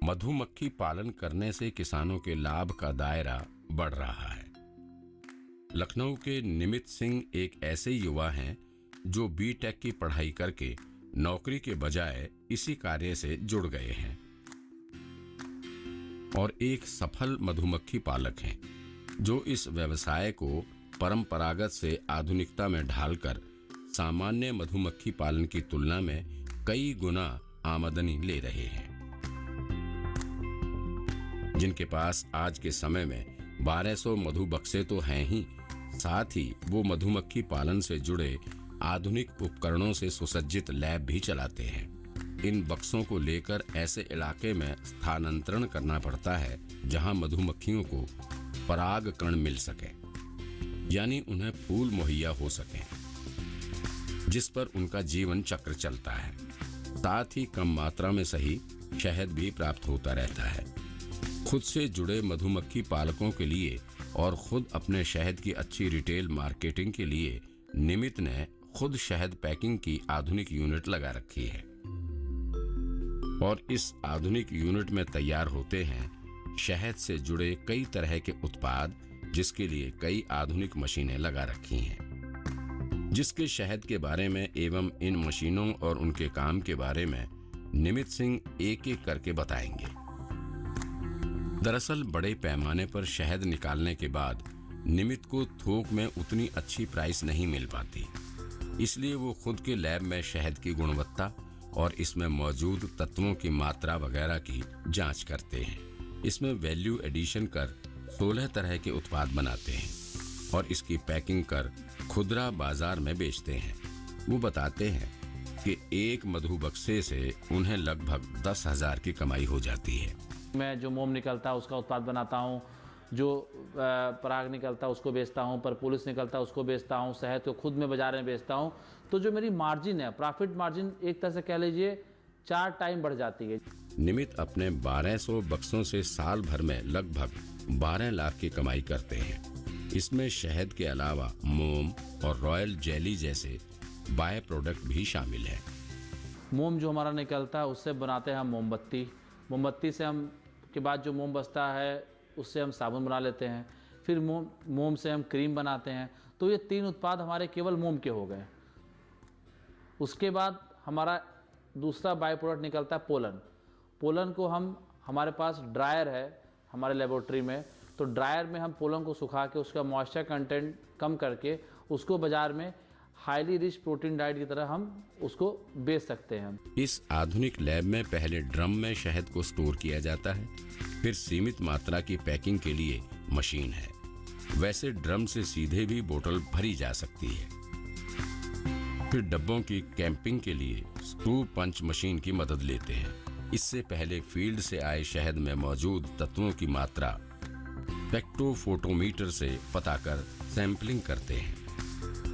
मधुमक्खी पालन करने से किसानों के लाभ का दायरा बढ़ रहा है। लखनऊ के निमित सिंह एक ऐसे युवा हैं जो बीटेक की पढ़ाई करके नौकरी के बजाय इसी कार्य से जुड़ गए हैं और एक सफल मधुमक्खी पालक हैं जो इस व्यवसाय को परंपरागत से आधुनिकता में ढालकर सामान्य मधुमक्खी पालन की तुलना में कई गुना आमदनी ले रहे हैं। जिनके पास आज के समय में 1200 मधु बक्से तो हैं ही, साथ ही वो मधुमक्खी पालन से जुड़े आधुनिक उपकरणों से सुसज्जित लैब भी चलाते हैं। इन बक्सों को लेकर ऐसे इलाके में स्थानांतरण करना पड़ता है जहां मधुमक्खियों को परागकण मिल सके, यानी उन्हें फूल मुहैया हो सके, जिस पर उनका जीवन चक्र चलता है। साथ ही कम मात्रा में सही शहद भी प्राप्त होता रहता है। खुद से जुड़े मधुमक्खी पालकों के लिए और खुद अपने शहद की अच्छी रिटेल मार्केटिंग के लिए निमित ने खुद शहद पैकिंग की आधुनिक यूनिट लगा रखी है और इस आधुनिक यूनिट में तैयार होते हैं शहद से जुड़े कई तरह के उत्पाद, जिसके लिए कई आधुनिक मशीनें लगा रखी हैं। जिसके शहद के बारे में एवं इन मशीनों और उनके काम के बारे में निमित सिंह एक एक करके बताएंगे। दरअसल बड़े पैमाने पर शहद निकालने के बाद निमित को थोक में उतनी अच्छी प्राइस नहीं मिल पाती, इसलिए वो खुद के लैब में शहद की गुणवत्ता और इसमें मौजूद तत्वों की मात्रा वगैरह की जांच करते हैं। इसमें वैल्यू एडिशन कर 16 तरह के उत्पाद बनाते हैं और इसकी पैकिंग कर खुदरा बाजार में बेचते हैं। वो बताते हैं कि एक मधु बक्से से उन्हें लगभग 10,000 की कमाई हो जाती है। मैं जो मोम निकलता है उसका उत्पाद बनाता हूँ, जो पराग निकलता है उसको बेचता हूँ, परपुलिस निकलता है उसको बेचता हूँ, शहद को खुद में बाजार में बेचता हूँ। तो जो मेरी मार्जिन है, प्रॉफिट मार्जिन एक तरह से कह लीजिए 4 टाइम बढ़ जाती है। निमित अपने 1200 बक्सों से साल भर में लगभग 12 लाख की कमाई करते हैं। इसमें शहद के अलावा मोम और रॉयल जेली जैसे बाय प्रोडक्ट भी शामिल है। मोम जो हमारा निकलता है उससे बनाते हैं हम मोमबत्ती। मोमबत्ती से हम के बाद जो मोम बचता है उससे हम साबुन बना लेते हैं। फिर मोम से हम क्रीम बनाते हैं। तो ये 3 उत्पाद हमारे केवल मोम के हो गए। उसके बाद हमारा दूसरा बाय प्रोडक्ट निकलता है पोलन। पोलन को हमारे पास ड्रायर है हमारे लेबोरेटरी में, तो ड्रायर में हम पोलन को सुखा के उसका मॉइस्चर कंटेंट कम करके उसको बाजार में हाईली रिच प्रोटीन डाइट की तरह हम उसको बेच सकते हैं। इस आधुनिक लैब में पहले ड्रम में शहद को स्टोर किया जाता है, फिर सीमित मात्रा की पैकिंग के लिए मशीन है। वैसे ड्रम से सीधे भी बोतल भरी जा सकती है। फिर डब्बों की कैंपिंग के लिए स्क्रू पंच मशीन की मदद लेते हैं। इससे पहले फील्ड से आए शहद में मौजूद तत्वों की मात्रा स्पेक्ट्रोफोटोमीटर से पता कर सैंपलिंग करते हैं।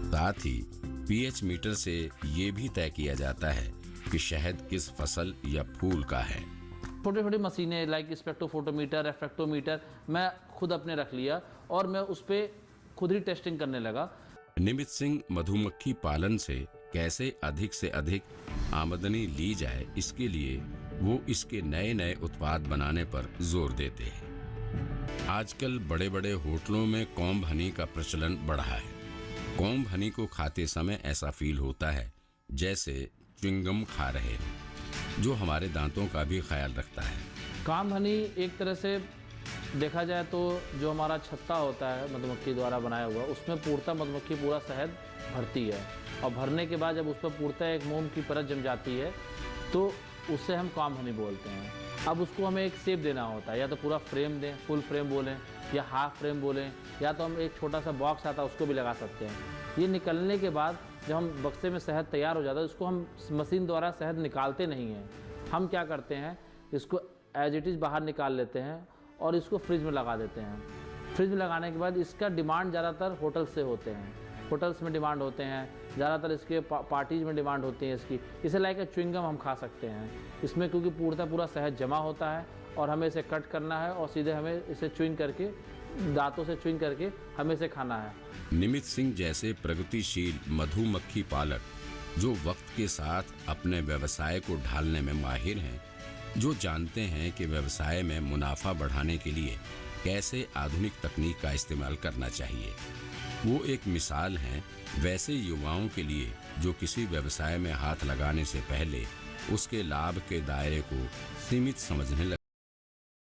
साथ ही पीएच मीटर से ये भी तय किया जाता है कि शहद किस फसल या फूल का है। छोटी छोटी मशीनें लाइक स्पेक्ट्रोफोटोमीटर, रेफ्रेक्टोमीटर मैं खुद अपने रख लिया और मैं उस पर खुद ही टेस्टिंग करने लगा। निमित सिंह मधुमक्खी पालन से कैसे अधिक से अधिक आमदनी ली जाए, इसके लिए वो इसके नए नए उत्पाद बनाने पर जोर देते हैं। आजकल बड़े बड़े होटलों में कॉम्ब हनी का प्रचलन बढ़ा है। कॉम्ब हनी को खाते समय ऐसा फील होता है जैसे च्युइंगम खा रहे हैं, जो हमारे दांतों का भी ख्याल रखता है। कॉम्ब हनी एक तरह से देखा जाए तो जो हमारा छत्ता होता है मधुमक्खी द्वारा बनाया हुआ, उसमें पूर्णतः मधुमक्खी पूरा शहद भरती है और भरने के बाद जब उस पर पूर्णतः एक मोम की परत जम जाती है तो उससे हम कॉम्ब हनी बोलते हैं। अब उसको हमें एक शेप देना होता है, या तो पूरा फ्रेम दें, फुल फ्रेम बोलें, या हाफ फ्रेम बोलें, या तो हम एक छोटा सा बॉक्स आता है उसको भी लगा सकते हैं। ये निकलने के बाद जब हम बक्से में शहद तैयार हो जाता है, उसको हम मशीन द्वारा शहद निकालते नहीं हैं। हम क्या करते हैं, इसको एज इट इज़ बाहर निकाल लेते हैं और इसको फ्रिज में लगा देते हैं। फ्रिज में लगाने के बाद इसका डिमांड ज़्यादातर होटल से होते हैं, होटल्स में डिमांड होते हैं, ज़्यादातर इसके पार्टीज में डिमांड होती है इसकी। इसे लाइक च्युइंगम हम खा सकते हैं इसमें, क्योंकि पूरा शहद जमा होता है और हमें इसे कट करना है और सीधे हमें इसे च्युइंग करके, दांतों से च्युइंग करके हमें इसे खाना है। निमित सिंह जैसे प्रगतिशील मधुमक्खी पालक जो वक्त के साथ अपने व्यवसाय को ढालने में माहिर हैं, जो जानते हैं कि व्यवसाय में मुनाफा बढ़ाने के लिए कैसे आधुनिक तकनीक का इस्तेमाल करना चाहिए। वो एक मिसाल हैं वैसे युवाओं के लिए जो किसी व्यवसाय में हाथ लगाने से पहले उसके लाभ के दायरे को सीमित समझने लगते